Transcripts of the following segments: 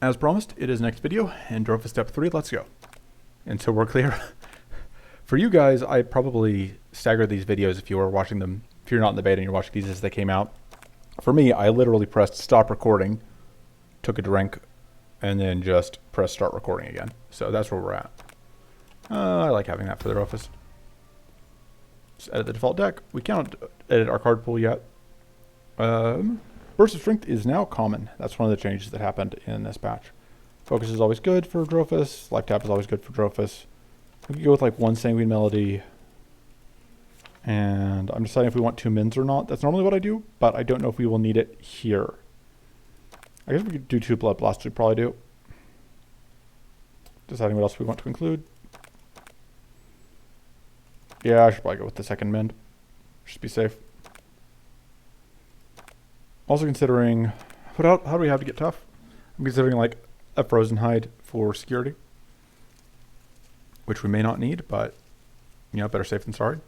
As promised, it is next video, and Drofis step 3, let's go. And so we're clear. For you guys, I probably staggered these videos if you were watching them. If you're not in the beta and you're watching these as they came out. For me, I literally pressed stop recording, took a drink, and then just pressed start recording again. So that's where we're at. I like having that for the Drofis. Just edit the default deck. We cannot edit our card pool yet. Burst of Strength is now common. That's one of the changes that happened in this patch. Focus is always good for Drofis. Life Tap is always good for Drofis. We could go with like one Sanguine Melody. And I'm deciding if we want 2 mins or not. That's normally what I do, but I don't know if we will need it here. I guess we could do 2 Blood Blasts. We probably do. Deciding what else we want to include. Yeah, I should probably go with the second mend. Just be safe. Also considering, how do we have to get tough? I'm considering like a Frozen Hide for security. Which we may not need, but, you know, better safe than sorry.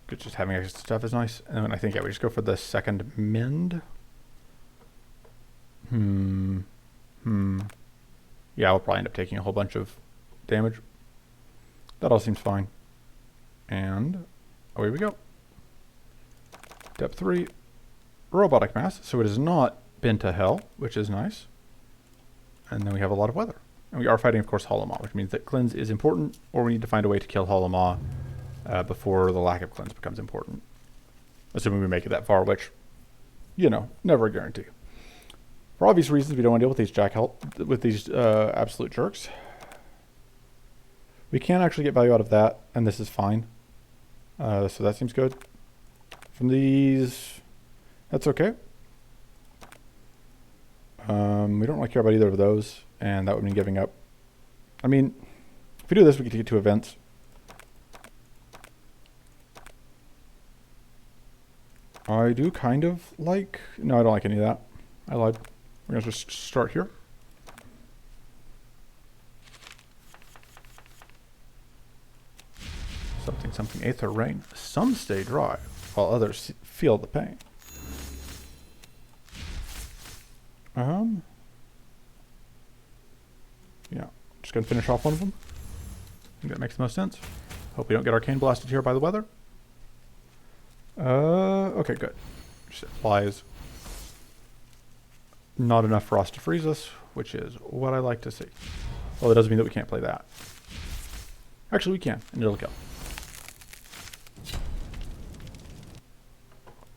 Because just having extra stuff is nice. And then I think, yeah, we just go for the second mend. Yeah, we'll probably end up taking a whole bunch of damage. That all seems fine. And away we go. Step 3, robotic mass. So it has not been to hell, which is nice. And then we have a lot of weather. And we are fighting, of course, Hollow Maw, which means that cleanse is important, or we need to find a way to kill Hollow Maw before the lack of cleanse becomes important. Assuming we make it that far, which, you know, never a guarantee. For obvious reasons, we don't want to deal with these absolute jerks. We can actually get value out of that, and this is fine. So that seems good. From these, that's okay. We don't really care about either of those, and that would mean giving up. I mean, if we do this, we get to 2 events. I do kind of like... No, I don't like any of that. I lied. We're going to just start here. Something, Aether Rain. Some stay dry, while others feel the pain. Yeah, just gonna finish off one of them. I think that makes the most sense. Hope we don't get arcane blasted here by the weather. Okay, good. Just applies not enough frost to freeze us, which is what I like to see. Well, it doesn't mean that we can't play that. Actually, we can, and it'll kill.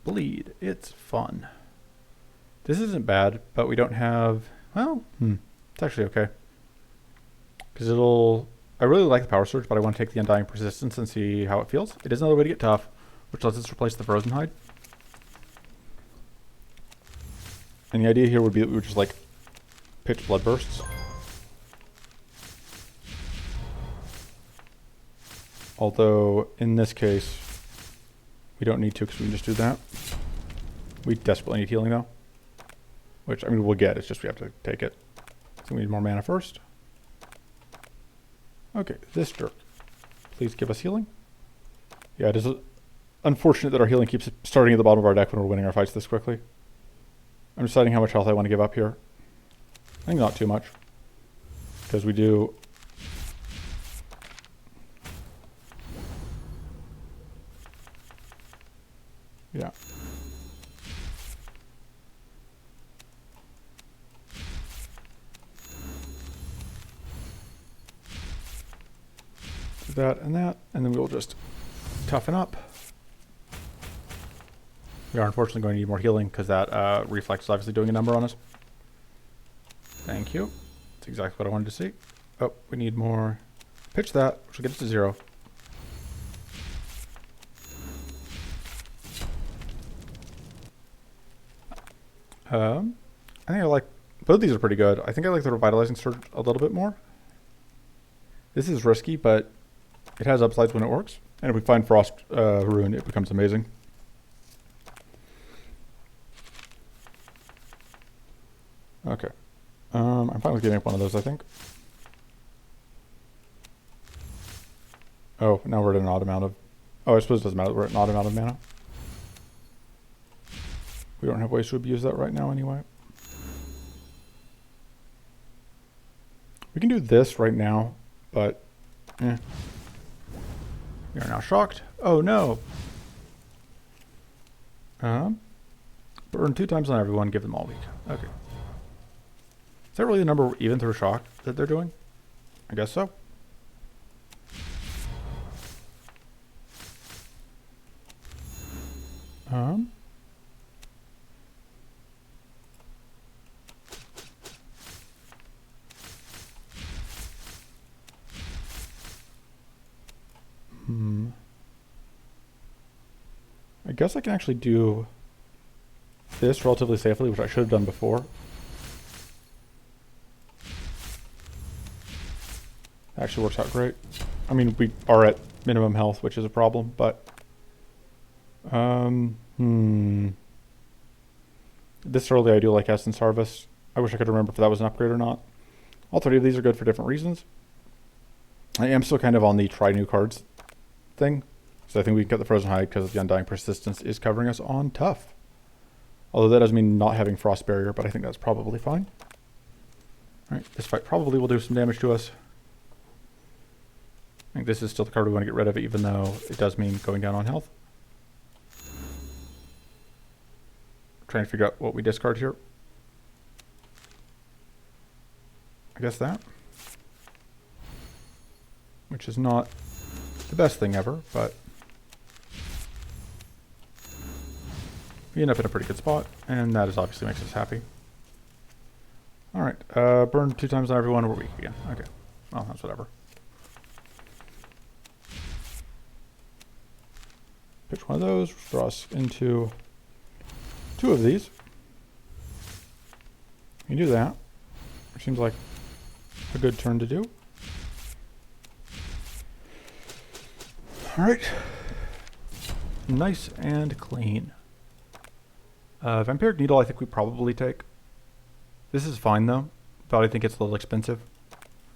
Bleed. It's fun. This isn't bad, but we don't have... Well, it's actually okay. Because it'll... I really like the Power Surge, but I want to take the Undying Persistence and see how it feels. It is another way to get tough, which lets us replace the Frozen Hide. And the idea here would be that we would just, like, pitch Blood Bursts. Although, in this case, we don't need to because we can just do that. We desperately need healing, though. Which, I mean, we'll get. It's just we have to take it. So we need more mana first. Okay, this jerk. Please give us healing. Yeah, it is unfortunate that our healing keeps starting at the bottom of our deck when we're winning our fights this quickly. I'm deciding how much health I want to give up here. I think not too much. Because we do... Yeah. Do that, and then we'll just toughen up. We are unfortunately going to need more healing because that reflex is obviously doing a number on us. Thank you. That's exactly what I wanted to see. Oh, we need more. Pitch that, which will get us to 0. I think I like... Both of these are pretty good. I think I like the Revitalizing Surge a little bit more. This is risky, but it has upsides when it works. And if we find Frost Ruin, it becomes amazing. Okay. I'm fine with getting up one of those, I think. Oh, now we're at an odd amount of... Oh, I suppose it doesn't matter. We're at an odd amount of mana. We don't have ways to abuse that right now anyway. We can do this right now, but we are now shocked. Oh no. Burn 2 times on everyone, give them all weak. Okay. Is that really the number even through shock that they're doing? I guess so. I guess I can actually do this relatively safely, which I should have done before. Actually works out great. I mean, we are at minimum health, which is a problem, but this early I do like Essence Harvest. I wish I could remember if that was an upgrade or not. All 3 of these are good for different reasons. I am still kind of on the try new cards thing. So I think we can cut the Frozen Hide because the Undying Persistence is covering us on tough. Although that doesn't mean not having Frost Barrier, but I think that's probably fine. Alright, this fight probably will do some damage to us. I think this is still the card we want to get rid of, even though it does mean going down on health. Trying to figure out what we discard here. I guess that. Which is not the best thing ever, but we end up in a pretty good spot, and that is obviously makes us happy. Alright, burn 2 times on everyone, we're weak again. Okay, well, that's whatever. Pitch one of those, draw us into 2 of these. You can do that, which seems like a good turn to do. Alright. Nice and clean. Vampiric Needle I think we probably take. This is fine though, but I think it's a little expensive.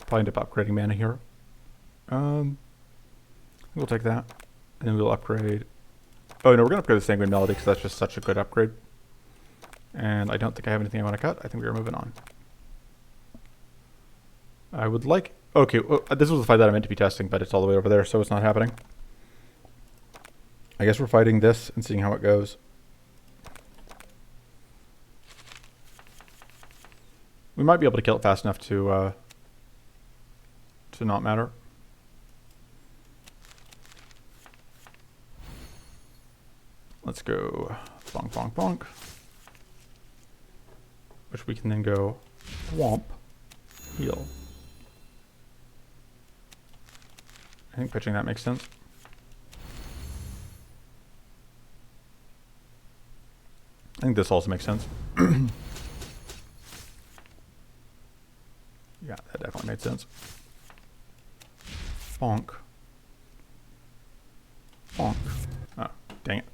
Probably end up upgrading mana here. We'll take that. And then we'll upgrade. Oh no, we're going to upgrade the Sanguine Melody because that's just such a good upgrade. And I don't think I have anything I want to cut. I think we are moving on. I would like... Okay, well, this was the fight that I meant to be testing, but it's all the way over there, so it's not happening. I guess we're fighting this and seeing how it goes. We might be able to kill it fast enough to not matter. Let's go bonk, bonk, bonk. Which we can then go womp, heal. I think pitching that makes sense. I think this also makes sense. Yeah, that definitely made sense. Bonk. Bonk. Oh, dang it.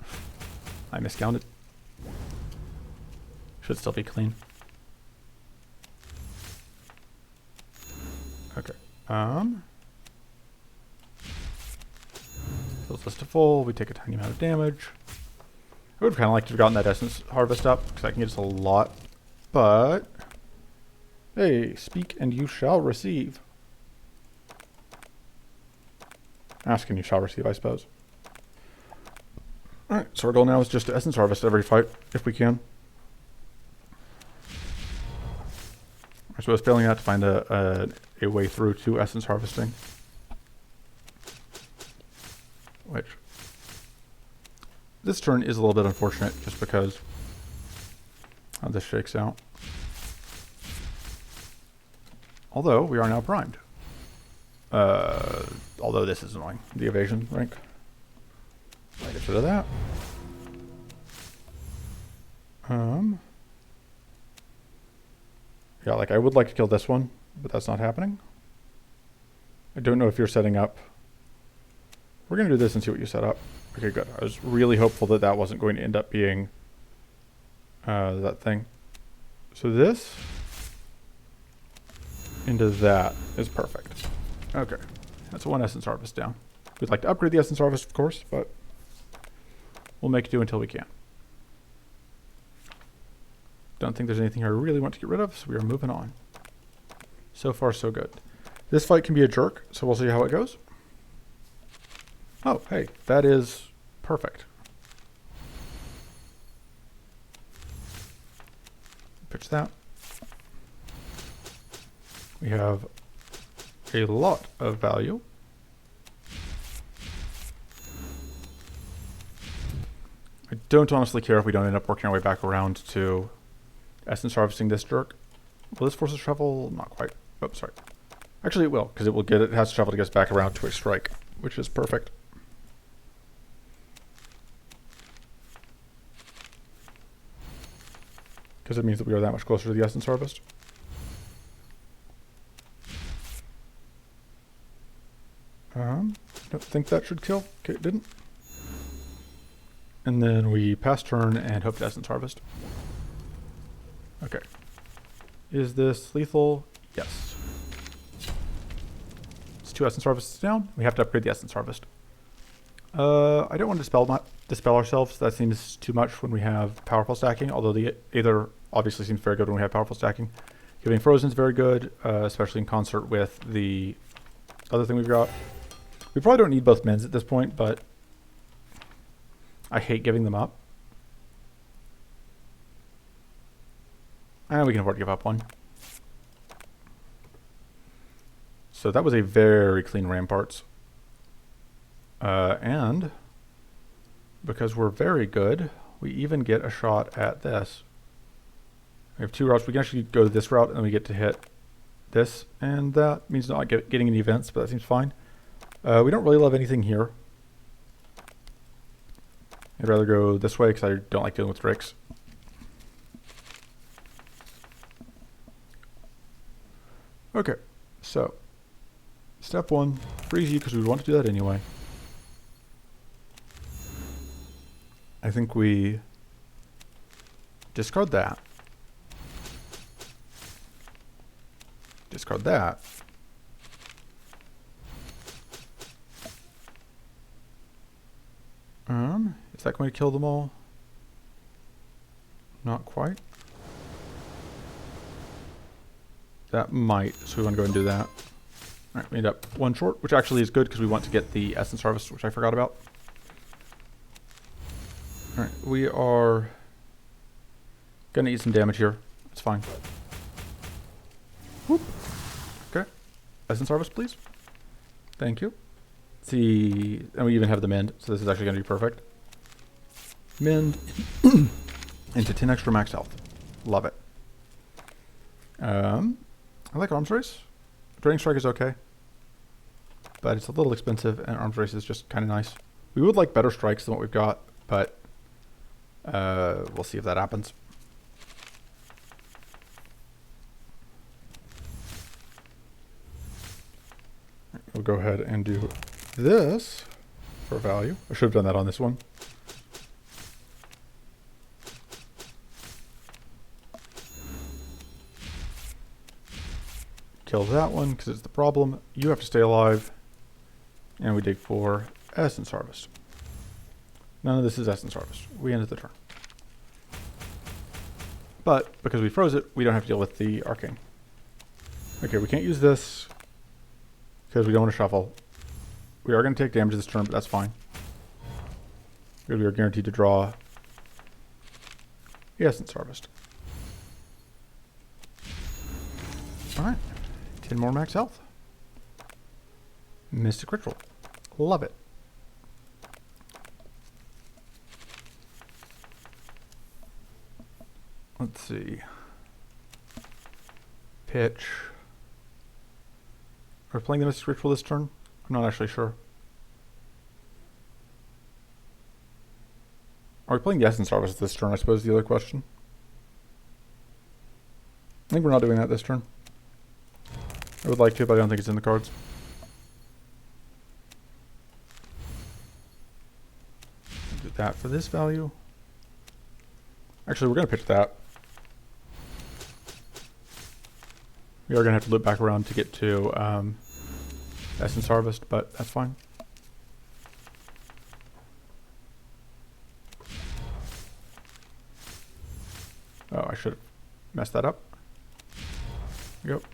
I miscounted. Should still be clean. Okay. Fills this to full. We take a tiny amount of damage. I would have kind of liked to have gotten that Essence Harvest up, because I can get us a lot. But, hey, speak and you shall receive. Ask and you shall receive, I suppose. Alright, so our goal now is just to Essence Harvest every fight, if we can. I suppose failing that to find a way through to Essence Harvesting. Which, this turn is a little bit unfortunate, just because how this shakes out. Although, we are now primed. Although this is annoying. The evasion rank. I'll get rid of that. Yeah, like I would like to kill this one, but that's not happening. I don't know if you're setting up. We're going to do this and see what you set up. Okay, good. I was really hopeful that that wasn't going to end up being that thing. So this into that is perfect. Okay, that's one Essence Harvest down. We'd like to upgrade the Essence Harvest, of course, but we'll make do until we can. Don't think there's anything I really want to get rid of, so we are moving on. So far, so good. This fight can be a jerk, so we'll see how it goes. Oh, hey, that is perfect. Pitch that. We have a lot of value. I don't honestly care if we don't end up working our way back around to essence harvesting this jerk. Will this force us to travel? Not quite. Oh, sorry. Actually, it will, because it has to travel to get us back around to a strike, which is perfect. Because it means that we are that much closer to the essence harvest. Don't think that should kill. Okay, it didn't. And then we pass turn and hope to essence harvest. Okay. Is this lethal? Yes. It's 2 essence harvests down. We have to upgrade the essence harvest. I don't want to dispel ourselves. That seems too much when we have powerful stacking, although the Aether obviously seems very good when we have powerful stacking. Giving Frozen is very good, especially in concert with the other thing we've got. We probably don't need both mends at this point, but I hate giving them up. And we can afford to give up one. So that was a very clean Ramparts. And because we're very good, we even get a shot at this. We have 2 routes. We can actually go this route and then we get to hit this. And that means not getting any events, but that seems fine. We don't really love anything here. I'd rather go this way because I don't like dealing with drakes. Okay, so step 1, freeze you because we want to do that anyway. I think we discard that. Discard that. Is that going to kill them all? Not quite. That might, so we want to go and do that. Alright, we end up 1 short, which actually is good because we want to get the essence harvest, which I forgot about. Alright, we are going to eat some damage here. It's fine. Whoop. Okay. Essence harvest, please. Thank you. See, and we even have the mend, so this is actually going to be perfect. Mend into 10 extra max health. Love it. I like arms race. Draining strike is okay, but it's a little expensive, and arms race is just kind of nice. We would like better strikes than what we've got, but we'll see if that happens. We'll go ahead and do this for value. I should have done that on this one. Kill that one because it's the problem. You have to stay alive. And we dig for essence harvest. None of this is essence harvest. We ended the turn. But because we froze it, we don't have to deal with the arcane. Okay, we can't use this because we don't want to shuffle. We are going to take damage this turn, but that's fine. Because we are guaranteed to draw the essence harvest. Alright. 10 more max health. Mystic Ritual. Love it. Let's see. Pitch. Are we playing the Mystic Ritual this turn? I'm not actually sure. Are we playing the Essence Harvest this turn, I suppose is the other question. I think we're not doing that this turn. I would like to, but I don't think it's in the cards. Do that for this value. Actually, we're going to pitch that. We are going to have to loop back around to get to Essence Harvest, but that's fine. Oh, I should have messed that up. There we go.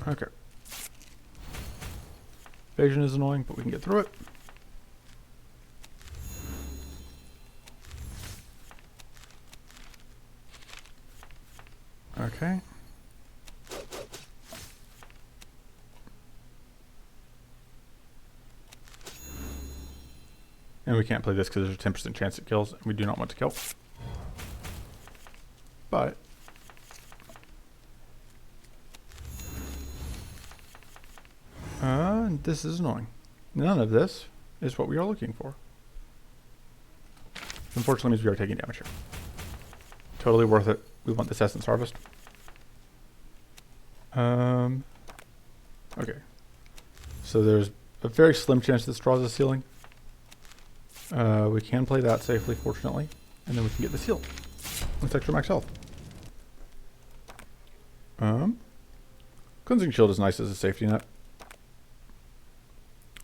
Okay. Evasion is annoying, but we can get through it. Okay. And we can't play this because there's a 10% chance it kills, and we do not want to kill. But this is annoying. None of this is what we are looking for. Unfortunately, means we are taking damage here. Totally worth it. We want this Essence Harvest. Okay. So there's a very slim chance this draws a ceiling. We can play that safely, fortunately. And then we can get the seal. With extra max health. Cleansing Shield is nice as a safety net.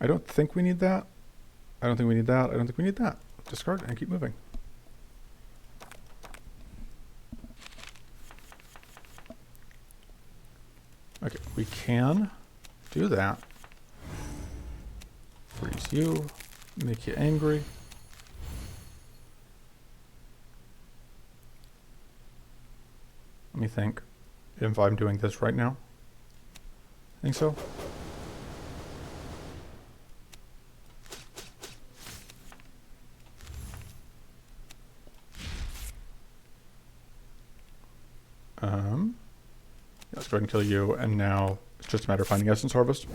I don't think we need that. I don't think we need that. I don't think we need that. Discard and keep moving. Okay, we can do that. Freeze you. Make you angry. Let me think if I'm doing this right now. I think so. Let's go ahead and kill you, and now it's just a matter of finding Essence Harvest.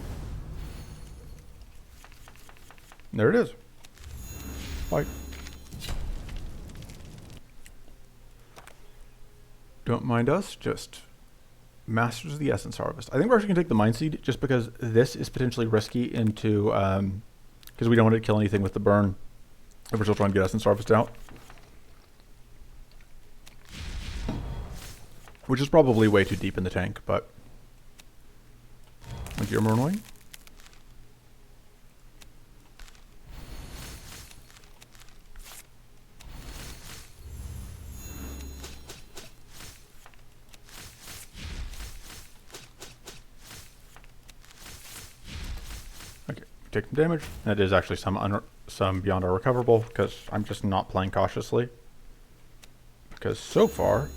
And there it is. Bye. Don't mind us, just Masters of the Essence Harvest. I think we're actually going to take the Mind Seed, just because this is potentially risky into, because we don't want to kill anything with the burn if we're still trying to get Essence Harvest out. Which is probably way too deep in the tank, but like you're more annoying. Okay, take some damage. That is actually some beyond our recoverable, because I'm just not playing cautiously. Because so far,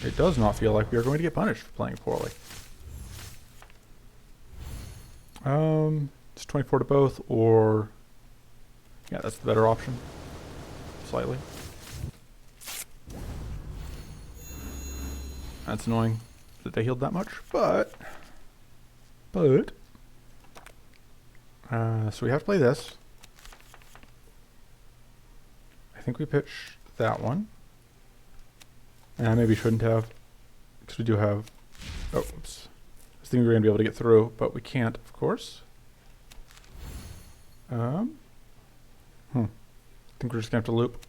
it does not feel like we are going to get punished for playing poorly. It's 24 to both, or yeah, that's the better option. Slightly. That's annoying that they healed that much, but so we have to play this. I think we pitch that one. And I maybe shouldn't have, because we do have, oh, oops. I was thinking we were going to be able to get through, but we can't, of course. I think we're just going to have to loop.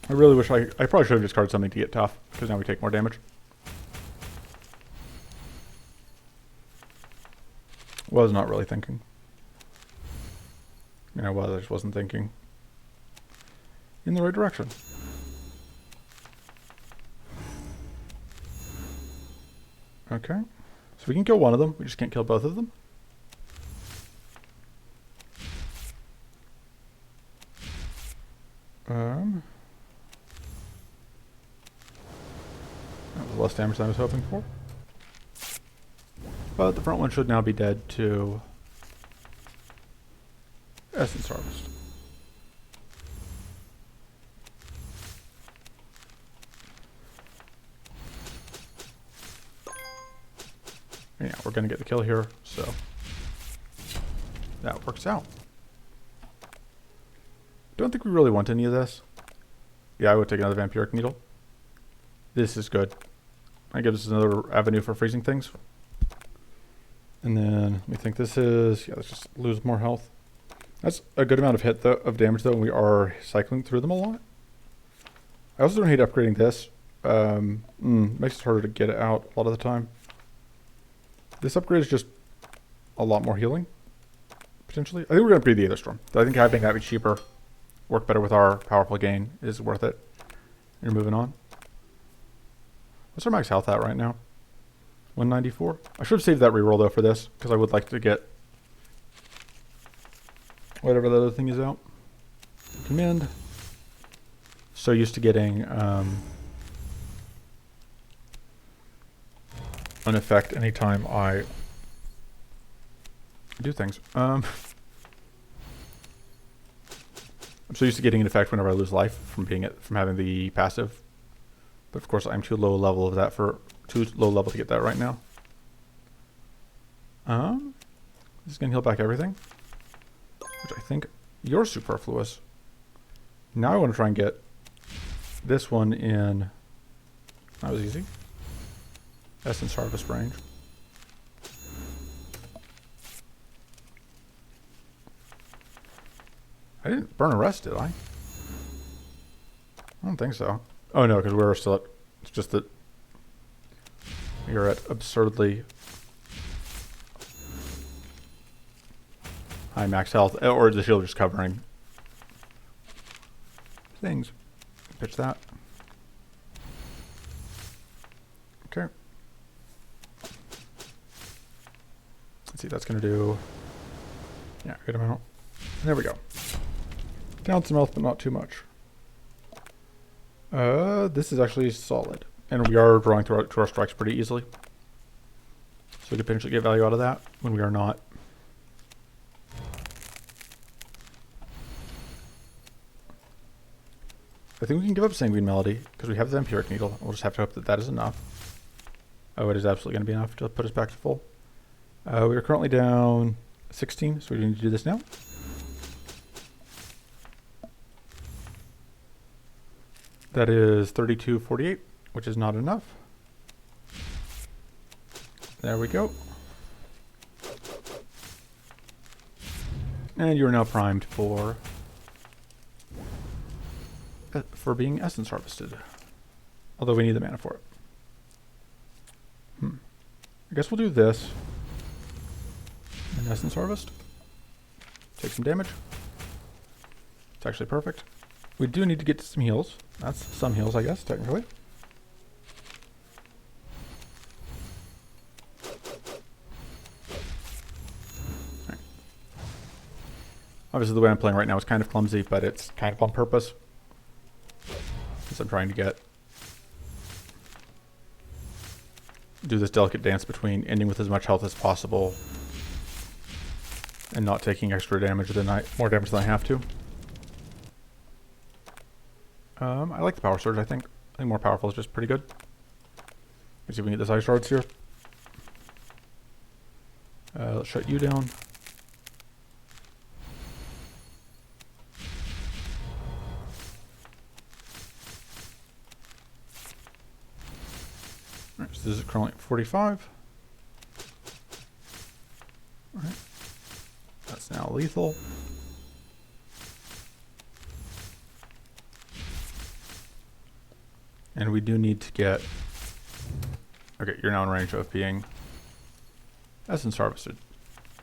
I really wish I probably should have discarded something to get tough, because now we take more damage. Was not really thinking. I mean, I was, I just wasn't thinking in the right direction. Okay, so we can kill one of them, we just can't kill both of them. That was less damage than I was hoping for. But the front one should now be dead to Essence Harvest. Yeah, we're going to get the kill here, so that works out. Don't think we really want any of this. Yeah, I would take another Vampiric Needle. This is good. That gives us another avenue for freezing things. And then we think this is, yeah, let's just lose more health. That's a good amount of hit though, of damage though, and we are cycling through them a lot. I also don't hate upgrading this. Makes it harder to get it out a lot of the time. This upgrade is just a lot more healing, potentially. I think we're going to upgrade the Aether Storm. I think having that be cheaper, work better with our powerful gain is worth it. You're moving on. What's our max health at right now? 194. I should have saved that reroll though for this, because I would like to get whatever the other thing is out. Command. So used to getting an effect anytime I do things. I'm so used to getting an effect whenever I lose life from having the passive. But of course I'm too low level to get that right now. This is gonna heal back everything, which I think you're superfluous. Now I want to try and get this one in. That was easy. Essence Harvest range. I didn't burn a rest, did I? I don't think so. Oh no, because we're still at. It's just that you're at absurdly high max health, or the shield just covering things. Pitch that. Okay. Let's see, that's going to do, yeah, good amount. There we go. Down some health, but not too much. This is actually solid. And we are drawing to our strikes pretty easily. So we could potentially get value out of that when we are not. I think we can give up Sanguine Melody because we have the Empiric Needle. We'll just have to hope that that is enough. Oh, it is absolutely going to be enough to put us back to full. We are currently down 16, so we need to do this now. That is 32.48, which is not enough. There we go. And you are now primed for being Essence Harvested. Although we need the mana for it. I guess we'll do this. And Essence Harvest. Take some damage. It's actually perfect. We do need to get some heals. That's some heals, I guess, technically. Right. Obviously, the way I'm playing right now is kind of clumsy, but it's kind of on purpose. Because I'm trying to do this delicate dance between ending with as much health as possible and not taking extra damage more damage than I have to. I like the Power Surge, I think. I think more powerful is just pretty good. Let's see if we can get this Ice Shards here. Let's shut you down. Alright, so this is currently at 45. Alright. That's now lethal. And we do need to get... Okay, you're now in range of being Essence Harvested.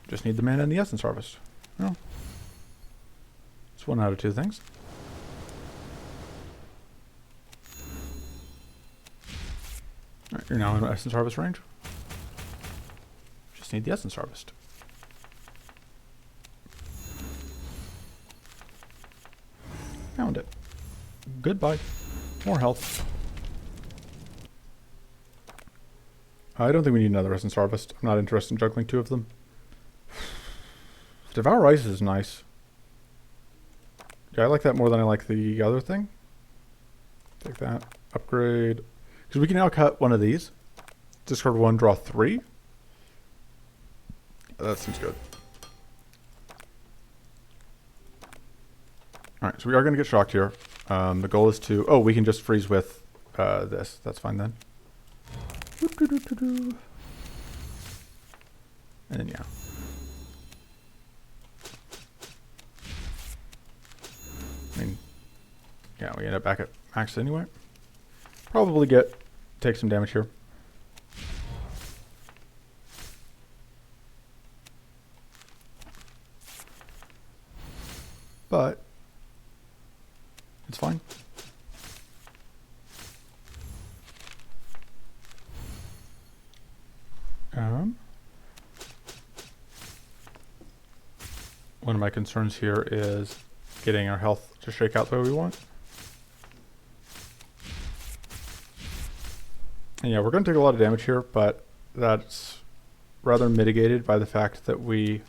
Just need the mana and the Essence Harvest. Well, it's 1 out of 2 things. Alright, you're now in Essence Harvest range. Just need the Essence Harvest. Found it. Goodbye. More health. I don't think we need another Essence Harvest. I'm not interested in juggling 2 of them. Devour Ice is nice. Yeah, I like that more than I like the other thing. Take that. Upgrade. Because we can now cut one of these. Discard 1, draw 3. That seems good. Alright, so we are going to get shocked here. The goal is to... Oh, we can just freeze with this. That's fine then. And then, yeah. I mean, yeah, we end up back at max anyway. Probably take some damage here. But it's fine. one of my concerns here is getting our health to shake out the way we want. And yeah, we're going to take a lot of damage here, but that's rather mitigated by the fact that we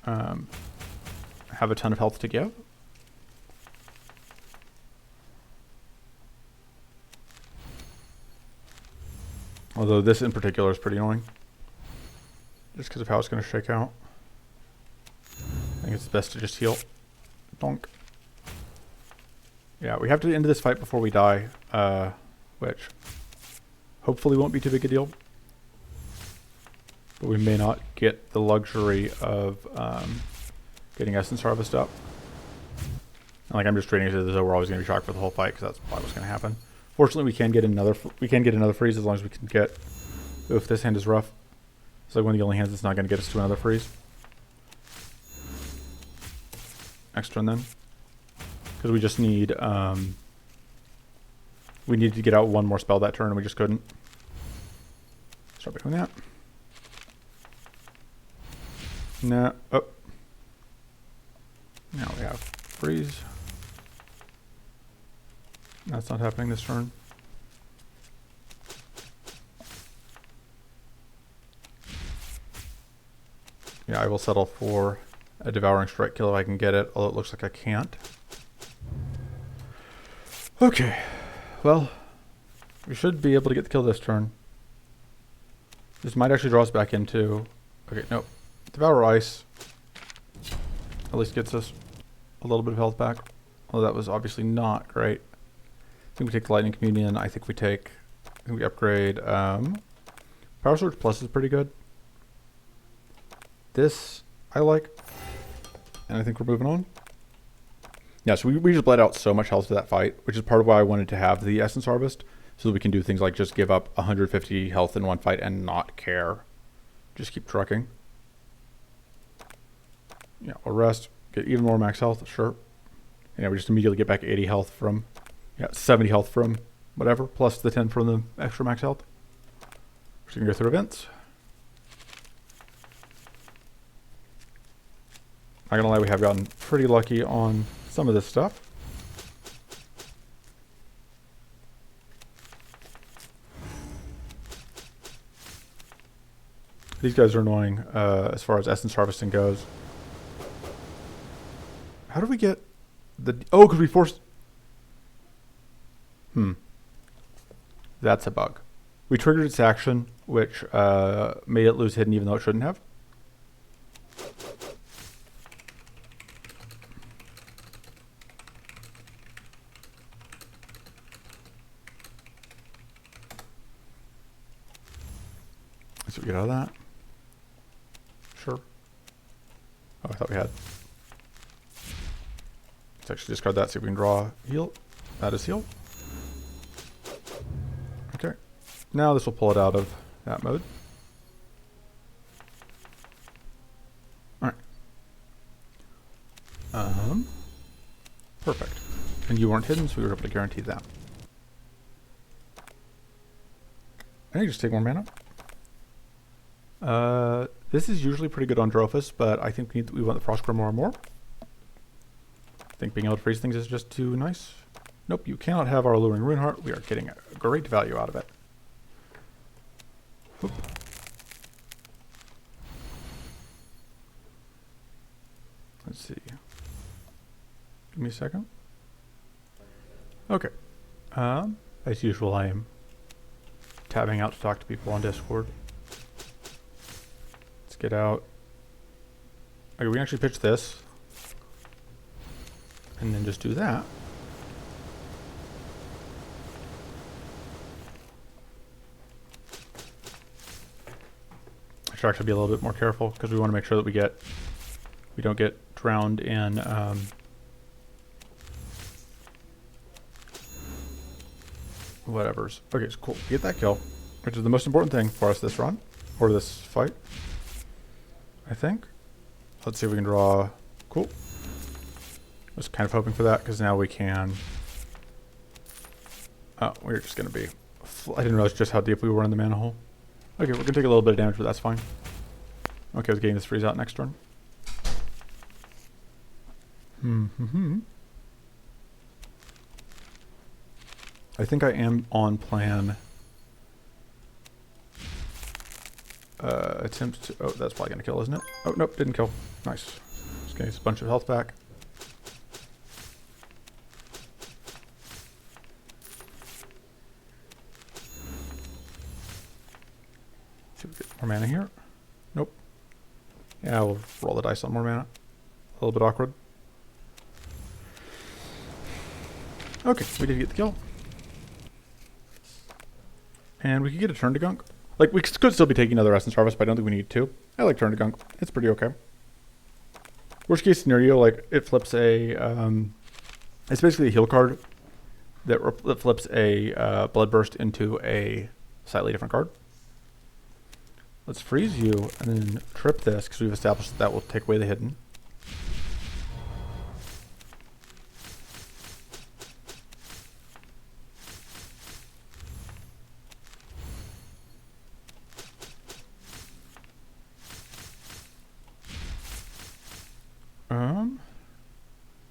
have a ton of health to give. Although this in particular is pretty annoying, just because of how it's going to shake out. I think it's best to just heal. Donk. Yeah, we have to end this fight before we die, which hopefully won't be too big a deal. But we may not get the luxury of getting Essence Harvest up. And like I'm just treating it as though we're always going to be shocked for the whole fight, because that's probably what's going to happen. Fortunately, we can get another freeze as long as we can get. Oof, this hand is rough. It's like one of the only hands that's not going to get us to another freeze. Next turn then, because we just need we needed to get out one more spell that turn and we just couldn't. Start by doing that. No. Oh. Now we have freeze. That's not happening this turn. Yeah, I will settle for a Devouring Strike kill if I can get it, although it looks like I can't. Okay, well, we should be able to get the kill this turn. This might actually draw us back into... Okay, nope. Devour Ice at least gets us a little bit of health back, although that was obviously not great. I think we take the Lightning Communion. I think we upgrade. Power Surge Plus is pretty good. This I like, and I think we're moving on. Yeah, so we just bled out so much health to that fight, which is part of why I wanted to have the Essence Harvest, so that we can do things like just give up 150 health in one fight and not care. Just keep trucking. Yeah, we'll rest, get even more max health, sure. And yeah, we just immediately get back 80 health from, 70 health from whatever, plus the 10 from the extra max health. We're just gonna go through events. Not gonna lie, we have gotten pretty lucky on some of this stuff. These guys are annoying as far as essence harvesting goes. How do we get the... Oh, because we forced... That's a bug. We triggered its action, which made it lose hidden even though it shouldn't have. So we get out of that. Sure. Oh, I thought we had. Let's actually discard that, see if we can draw heal. That is heal. Okay. Now this will pull it out of that mode. Alright. Perfect. And you weren't hidden, so we were able to guarantee that. I think just take more mana. This is usually pretty good on Drofis, but I think we want the Frost Grimoire more. I think being able to freeze things is just too nice. Nope, you cannot have our Alluring Rune Heart. We are getting a great value out of it. Whoop. Let's see. Give me a second. Okay. As usual, I am tabbing out to talk to people on Discord. Get out. Okay, we can actually pitch this and then just do that. I should actually be a little bit more careful because we want to make sure that we don't get drowned in whatever's. Okay, so cool. Get that kill, which is the most important thing for us this run or this fight, I think. Let's see if we can draw. Cool. I was kind of hoping for that because now we can. Oh, we're just going to be. I didn't realize just how deep we were in the mana hole. Okay, we're going to take a little bit of damage, but that's fine. Okay, I was getting this freeze out next turn. I think I am on plan. Attempts to... Oh, that's probably going to kill, isn't it? Oh, nope, didn't kill. Nice. Just getting a bunch of health back. See if we get more mana here. Nope. Yeah, we'll roll the dice on more mana. A little bit awkward. Okay, we did get the kill. And we could get a turn to gunk. Like, we could still be taking another Essence Harvest, but I don't think we need to. I like turn to gunk. It's pretty okay. Worst case scenario, like, it flips a... it's basically a heal card that flips a Bloodburst into a slightly different card. Let's freeze you and then trip this, because we've established that that will take away the hidden.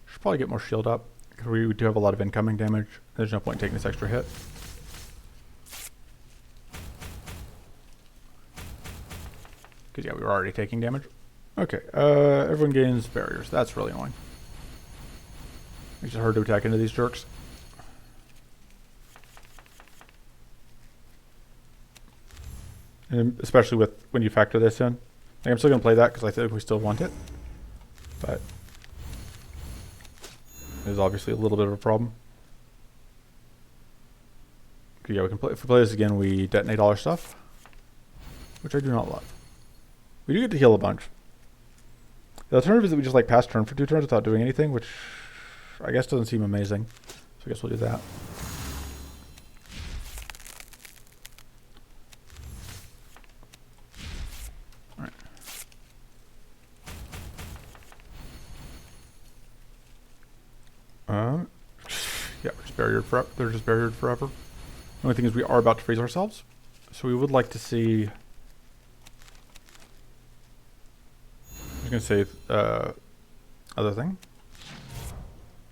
Should probably get more shield up, because we do have a lot of incoming damage. There's no point in taking this extra hit. Because yeah, we were already taking damage. Okay, everyone gains barriers. That's really annoying. Makes it hard to attack into these jerks. And especially with when you factor this in. Like, I'm still going to play that because I think we still want it. But it is obviously a little bit of a problem. Okay, yeah, we can play. If we play this again, we detonate all our stuff, which I do not love. We do get to heal a bunch. The alternative is that we just like pass turn for 2 turns without doing anything, which I guess doesn't seem amazing. So I guess we'll do that. Alright. Yeah, we're just barriered forever. They're just barriered forever. The only thing is we are about to freeze ourselves. So we would like to see... I was going to say other thing.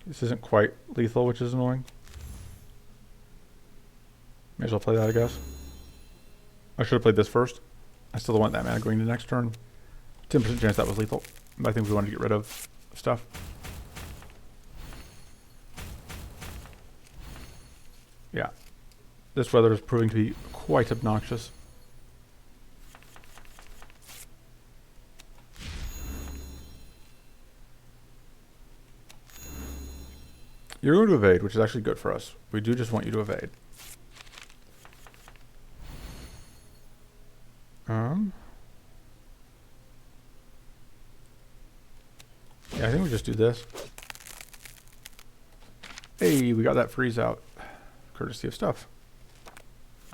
This isn't quite lethal, which is annoying. May as well play that, I guess. I should have played this first. I still want that mana going to the next turn. 10% chance that was lethal. But I think we wanted to get rid of stuff. Yeah. This weather is proving to be quite obnoxious. You're going to evade, which is actually good for us. We do just want you to evade. Yeah, I think we just do this. Hey, we got that freeze out. Courtesy of stuff.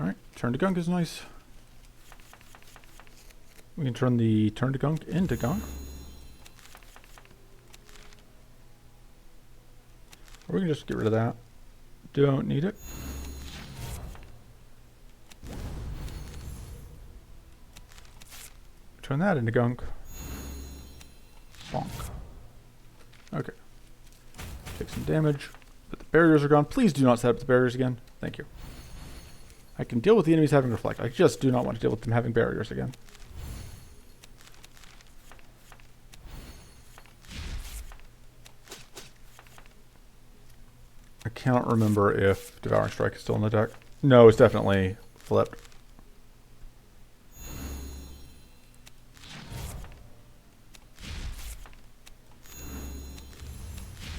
Alright, turn to gunk is nice. We can turn the turn to gunk into gunk. Or we can just get rid of that. Don't need it. Turn that into gunk. Bonk. Okay. Take some damage. But the barriers are gone. Please do not set up the barriers again. Thank you. I can deal with the enemies having reflect. I just do not want to deal with them having barriers again. I cannot remember if Devouring Strike is still in the deck. No, it's definitely flipped.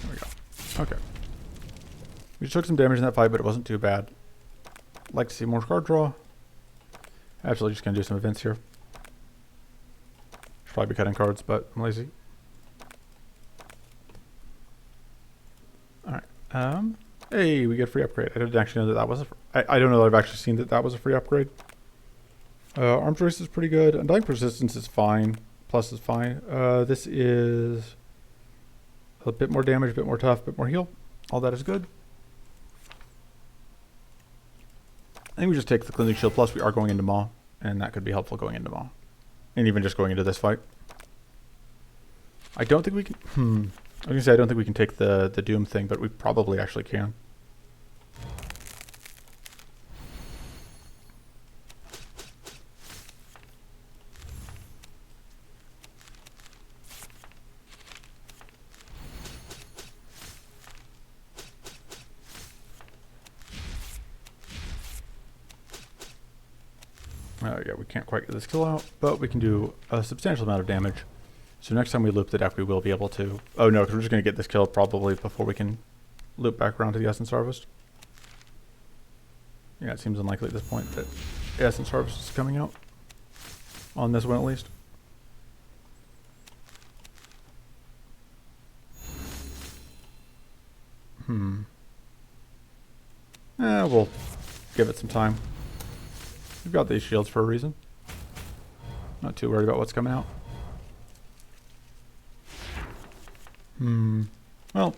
There we go. Okay. We took some damage in that fight, but it wasn't too bad. Like to see more card draw. Absolutely just going to do some events here. Should probably be cutting cards, but I'm lazy. Alright. Hey, we get free upgrade. I didn't actually know that that was I don't know that I've actually seen that that was a free upgrade. Arm choice is pretty good. Undying Persistence is fine. Plus is fine. This is a bit more damage, a bit more tough, a bit more heal. All that is good. I think we just take the Cleansing Shield, plus we are going into Maw, and that could be helpful going into Maw. And even just going into this fight. I don't think we can... I was gonna say, I don't think we can take the Doom thing, but we probably actually can. Yeah, we can't quite get this kill out, but we can do a substantial amount of damage. So next time we loop the deck, we will be able to... Oh no, because we're just going to get this kill probably before we can loop back around to the Essence Harvest. Yeah, it seems unlikely at this point that Essence Harvest is coming out. On this one at least. We'll give it some time. We've got these shields for a reason. Not too worried about what's coming out. Well,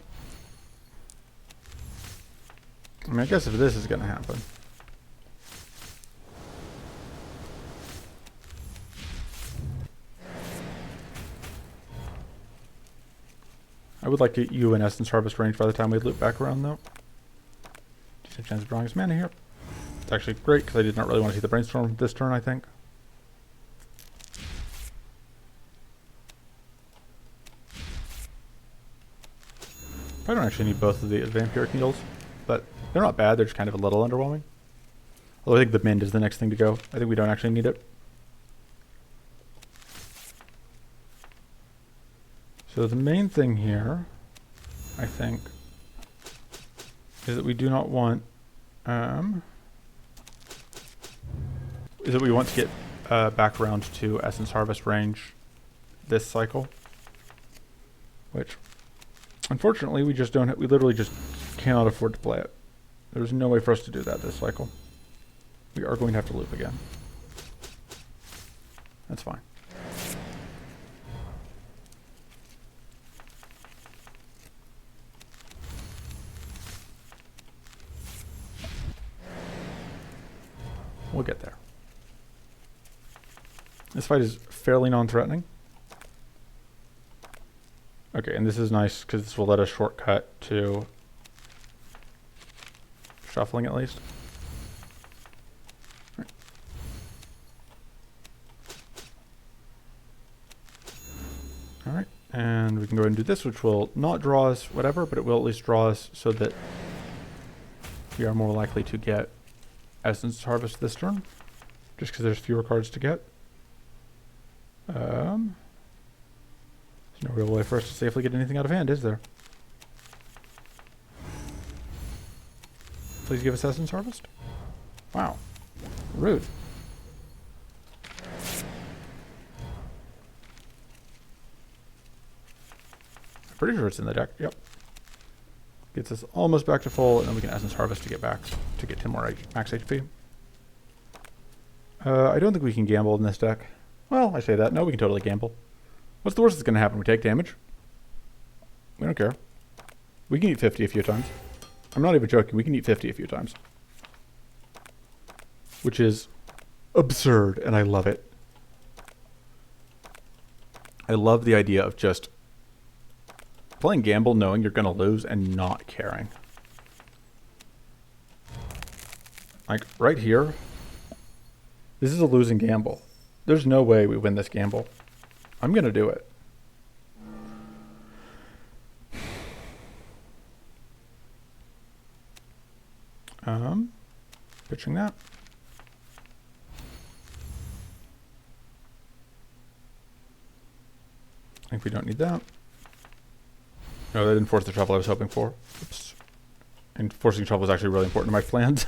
I mean, I guess if this is going to happen. I would like to get you in Essence Harvest range by the time we loop back around, though. Just a chance of drawing his mana here. It's actually great, because I did not really want to see the Brainstorm this turn, I think. I don't actually need both of the Vampiric Needles, but they're not bad, they're just kind of a little underwhelming. Although I think the Mind is the next thing to go. I think we don't actually need it. So the main thing here, I think, is that we do not want, is that we want to get back around to Essence Harvest range this cycle, which unfortunately we just don't, we literally just cannot afford to play it. There's no way for us to do that this cycle. We are going to have to loop again. That's fine. We'll get there. This fight is fairly non-threatening. Okay, and this is nice because this will let us shortcut to shuffling at least. Right. All right, and we can go ahead and do this, which will not draw us whatever, but it will at least draw us so that we are more likely to get Essence Harvest this turn, just because there's fewer cards to get. There's no real way for us to safely get anything out of hand, is there? Please give us Essence Harvest. Wow. Rude. I'm pretty sure it's in the deck. Yep. Gets us almost back to full, and then we can Essence Harvest to get back to get 10 more max HP. I don't think we can gamble in this deck. Well, I say that. No, we can totally gamble. What's the worst that's going to happen? We take damage. We don't care. We can eat 50 a few times. I'm not even joking. We can eat 50 a few times. Which is absurd, and I love it. I love the idea of just playing gamble knowing you're going to lose and not caring. Like, right here, this is a losing gamble. There's no way we win this gamble. I'm going to do it. Pitching that. I think we don't need that. No, they didn't force the shuffle I was hoping for. Oops. And forcing shuffle was actually really important to my plans.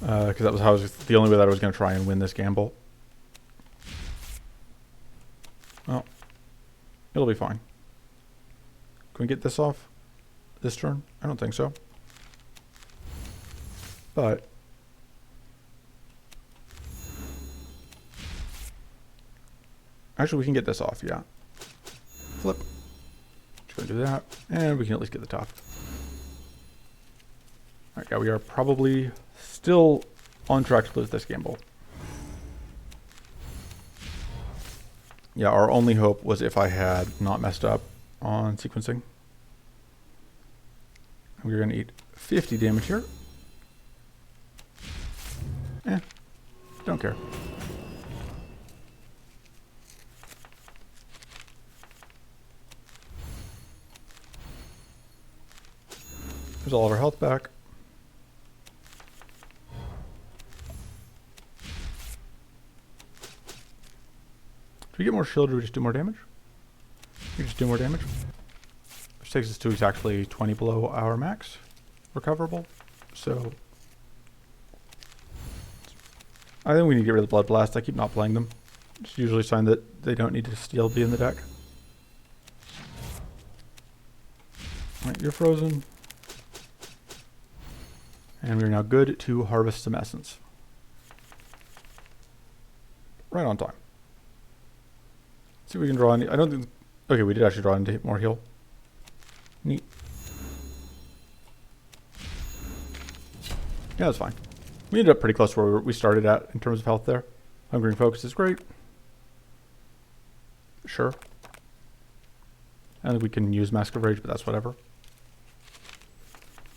Because that was how the only way that I was going to try and win this gamble. Well, it'll be fine. Can we get this off this turn? I don't think so. But actually, we can get this off, yeah. Flip. Just gonna do that, and we can at least get the top. All right, yeah, we are probably still on track to lose this gamble. Yeah, our only hope was if I had not messed up on sequencing. And we're going to eat 50 damage here. Don't care. There's all of our health back. Do we get more shield or do we just do more damage? We just do more damage. Which takes us to exactly 20 below our max recoverable. So I think we need to get rid of the Blood Blast. I keep not playing them. It's usually a sign that they don't need to still be in the deck. Alright, you're frozen. And we're now good to harvest some essence. Right on time. See if we can draw any. I don't think. Okay, we did actually draw into more heal. Neat. Yeah, that's fine. We ended up pretty close to where we started at in terms of health there. Hungering Focus is great. Sure. I think we can use Mask of Rage, but that's whatever.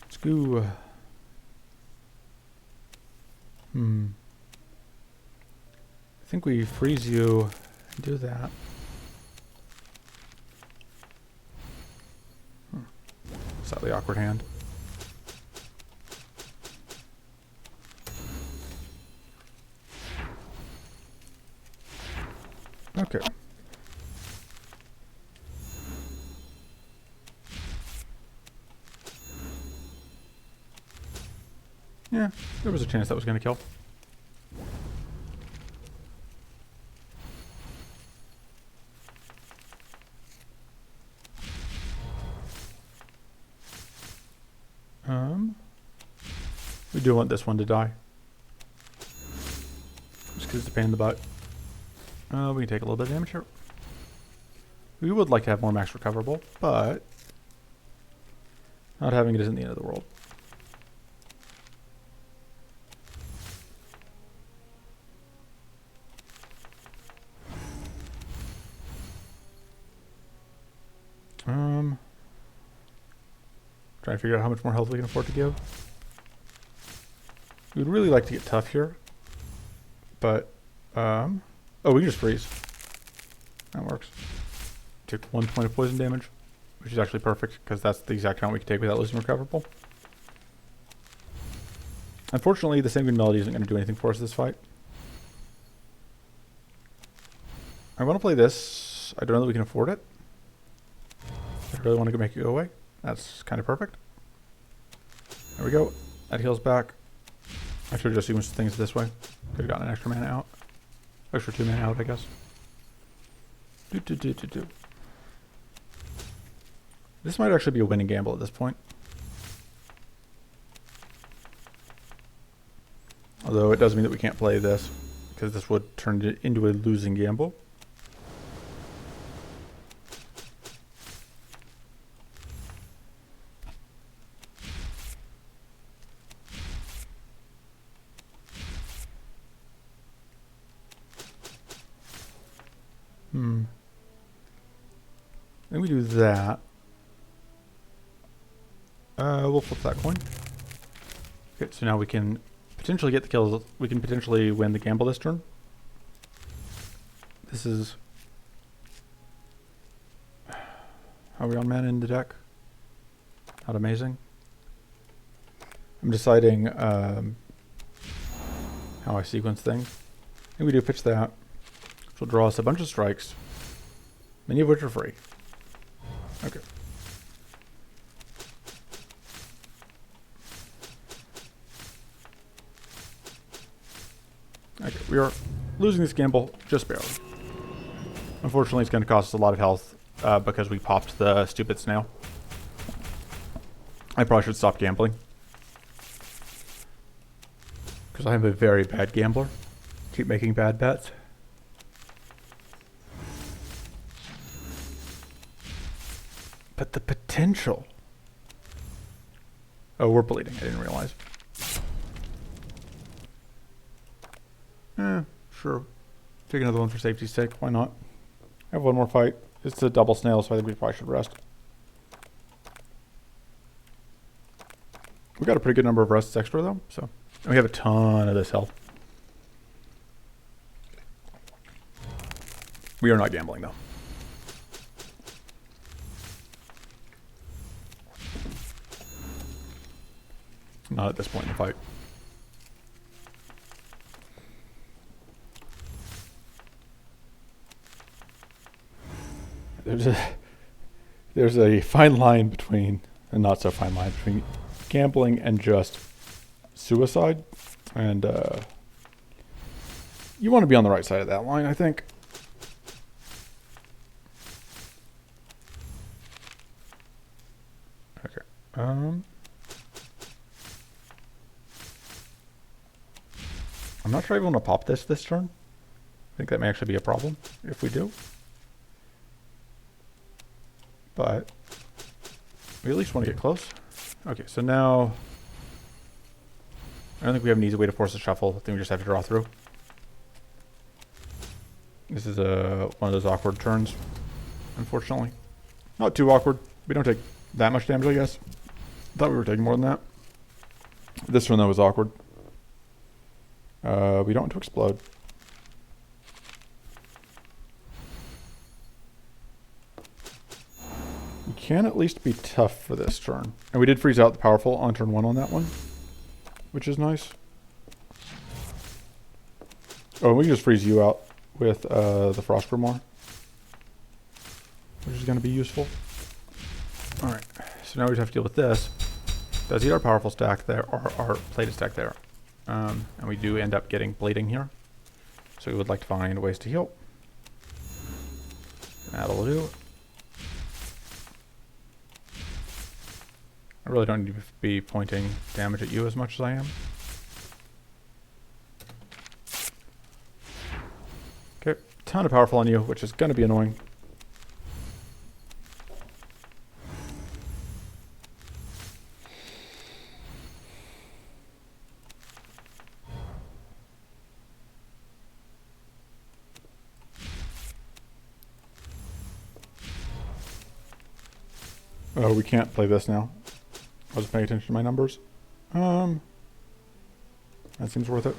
Let's go. I think we freeze you and do that. Slightly awkward hand. Okay. Yeah, there was a chance that was going to kill. We do want this one to die. Just because it's a pain in the butt. We can take a little bit of damage here. We would like to have more max recoverable, but not having it isn't the end of the world. Trying to figure out how much more health we can afford to give. We'd really like to get tough here, but oh, we can just freeze. That works. Take 1 point of poison damage, which is actually perfect because that's the exact amount we can take without losing recoverable. Unfortunately, the Sanguine Melody isn't going to do anything for us this fight. I want to play this. I don't know that we can afford it. I really want to make it go away. That's kind of perfect. There we go. That heals back. I should have just sequenced things this way. Could have gotten an extra mana out. Extra 2 mana out, I guess. This might actually be a winning gamble at this point. Although it does mean that we can't play this, because this would turn it into a losing gamble. Then we do that. We'll flip that coin. Okay, so now we can potentially get the kills. We can potentially win the gamble this turn. This is... Are we on mana in the deck? Not amazing. I'm deciding how I sequence things. I think we do pitch that, which will draw us a bunch of strikes, many of which are free. Okay. Okay, we are losing this gamble just barely. Unfortunately, it's going to cost us a lot of health because we popped the stupid snail. I probably should stop gambling. Because I am a very bad gambler. Keep making bad bets. But the potential. Oh, we're bleeding. I didn't realize. Sure. Take another one for safety's sake. Why not? I have one more fight. It's a double snail, so I think we probably should rest. We got a pretty good number of rests extra though, so and we have a ton of this health. We are not gambling though. Not at this point in the fight. There's a fine line between, and not so fine line between gambling and just suicide, and you want to be on the right side of that line, I think. Okay. I'm not sure I want to pop this turn. I think that may actually be a problem if we do. But we at least want to get close. Okay, so now I don't think we have an easy way to force a shuffle. I think we just have to draw through. This is one of those awkward turns, unfortunately. Not too awkward. We don't take that much damage, I guess. Thought we were taking more than that. This one, though, was awkward. We don't want to explode. We can at least be tough for this turn. And we did freeze out the powerful on turn 1 on that one, which is nice. Oh, and we can just freeze you out with the Frost Grimoire, which is going to be useful. Alright, so now we just have to deal with this. Does eat our powerful stack there, or our plated stack there. And we do end up getting bleeding here. So we would like to find ways to heal. That'll do. I really don't need to be pointing damage at you as much as I am. Okay, ton of powerful on you, which is going to be annoying. Oh, we can't play this now. I wasn't paying attention to my numbers. That seems worth it.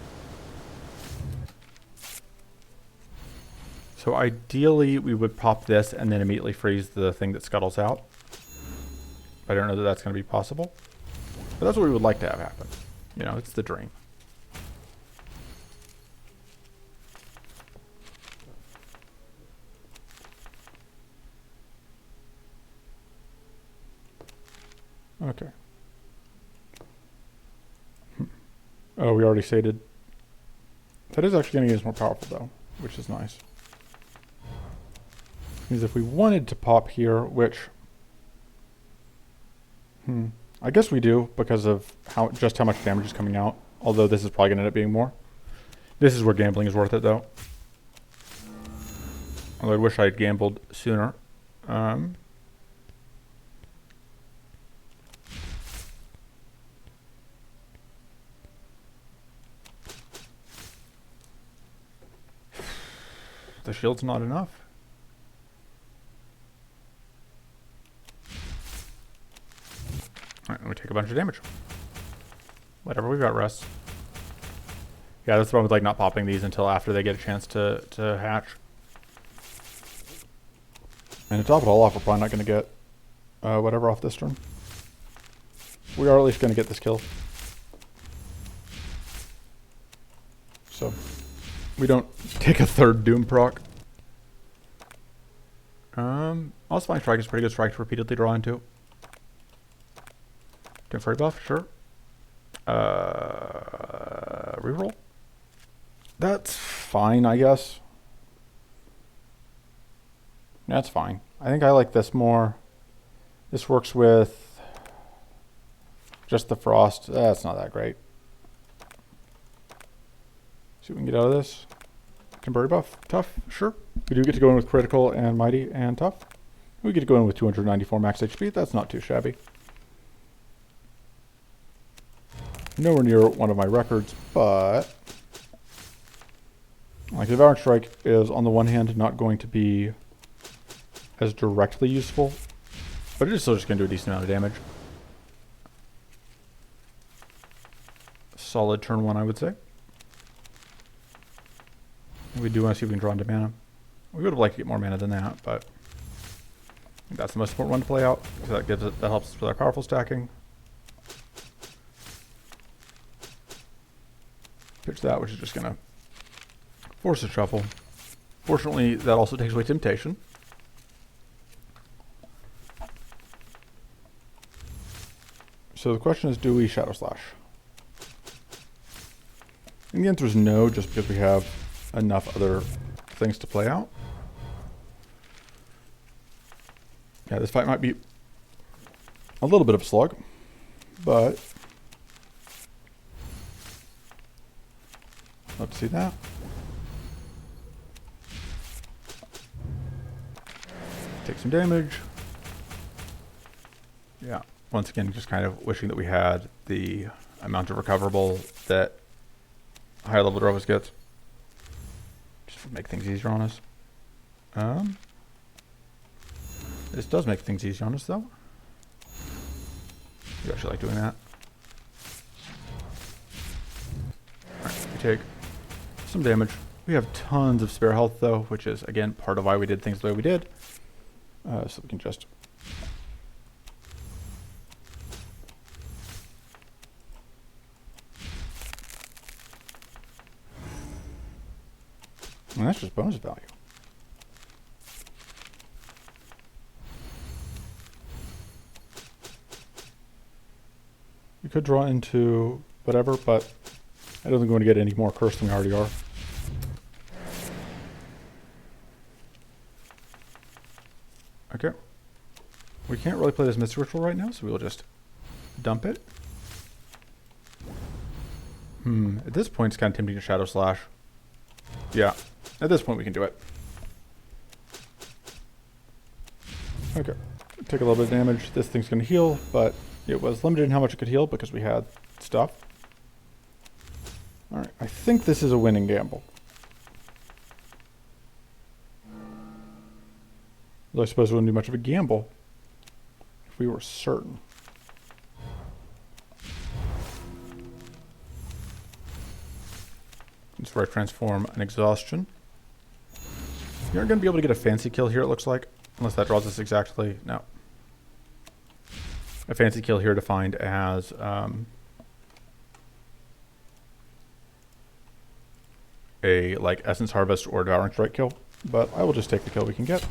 So ideally, we would pop this and then immediately freeze the thing that scuttles out. I don't know that that's going to be possible. But that's what we would like to have happen. You know, it's the dream. Okay. Oh, we already sated. That is actually going to get us more powerful, though, which is nice. Because if we wanted to pop here, which... I guess we do, because of how much damage is coming out. Although this is probably going to end up being more. This is where gambling is worth it, though. Although I wish I had gambled sooner. The shield's not enough. Alright, we take a bunch of damage. Whatever, we've got rests. Yeah, that's the problem with like not popping these until after they get a chance to hatch. And to top it all off, we're probably not going to get whatever off this turn. We are at least going to get this kill. So, we don't take a third Doom proc. Also, Flying Strike is a pretty good strike to repeatedly draw into. Doom Fairy buff, sure. Reroll. That's fine, I guess. That's fine. I think I like this more. This works with just the frost. That's not that great. See what we can get out of this. Temporary buff. Tough. Sure. We do get to go in with critical and mighty and tough. We get to go in with 294 max HP. That's not too shabby. Nowhere near one of my records, but like the Devouring Strike is on the one hand not going to be as directly useful, but it is still just going to do a decent amount of damage. Solid turn 1, I would say. We do want to see if we can draw into mana. We would have liked to get more mana than that, but I think that's the most important one to play out, because that helps us with our powerful stacking. Pitch that, which is just going to force a shuffle. Fortunately, that also takes away temptation. So the question is, do we Shadow Slash? And the answer is no, just because we have enough other things to play out. Yeah, this fight might be a little bit of a slug, but love to see that. Take some damage. Yeah, once again, just kind of wishing that we had the amount of recoverable that higher level Drofis gets. Just to make things easier on us. This does make things easier on us, though. You actually like doing that. Alright, we take some damage. We have tons of spare health, though, which is, again, part of why we did things the way we did. So we can just... And that's just bonus value. We could draw into whatever, but I don't think we're going to get any more cursed than we already are. Okay. We can't really play this Mystic Ritual right now, so we'll just dump it. At this point, it's kind of tempting to Shadow Slash. Yeah, at this point we can do it. Okay, take a little bit of damage. This thing's going to heal, but it was limited in how much it could heal because we had stuff. Alright, I think this is a winning gamble. Though I suppose it wouldn't be much of a gamble if we were certain. That's where I transform an exhaustion. You aren't going to be able to get a fancy kill here, it looks like. Unless that draws us exactly. No. A fancy kill here defined as a like Essence Harvest or Devouring Strike kill. But I will just take the kill we can get.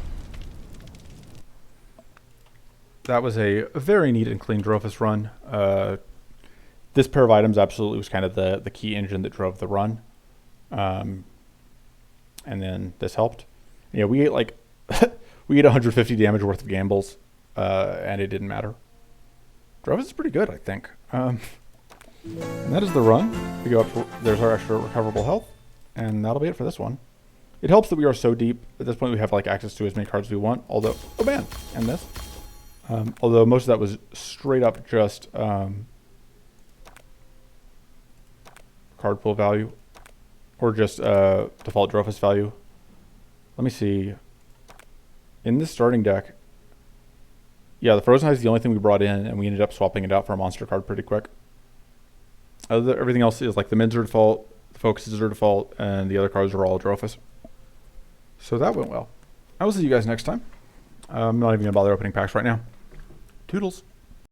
That was a very neat and clean Drofis run. This pair of items absolutely was kind of the key engine that drove the run. And then this helped. Yeah, we ate like we ate 150 damage worth of gambles, and it didn't matter. Drofis is pretty good, I think. And that is the run. We go up. There's our extra recoverable health, and that'll be it for this one. It helps that we are so deep at this point. We have like access to as many cards as we want. Although, oh man, and this. Although most of that was straight up just card pool value. Or just default Drofis value. Let me see. In this starting deck, yeah, the Frozen Eye is the only thing we brought in, and we ended up swapping it out for a monster card pretty quick. Everything else is like the mids are default, the focuses are default, and the other cards are all Drofis. So that went well. I will see you guys next time. I'm not even going to bother opening packs right now. Toodles.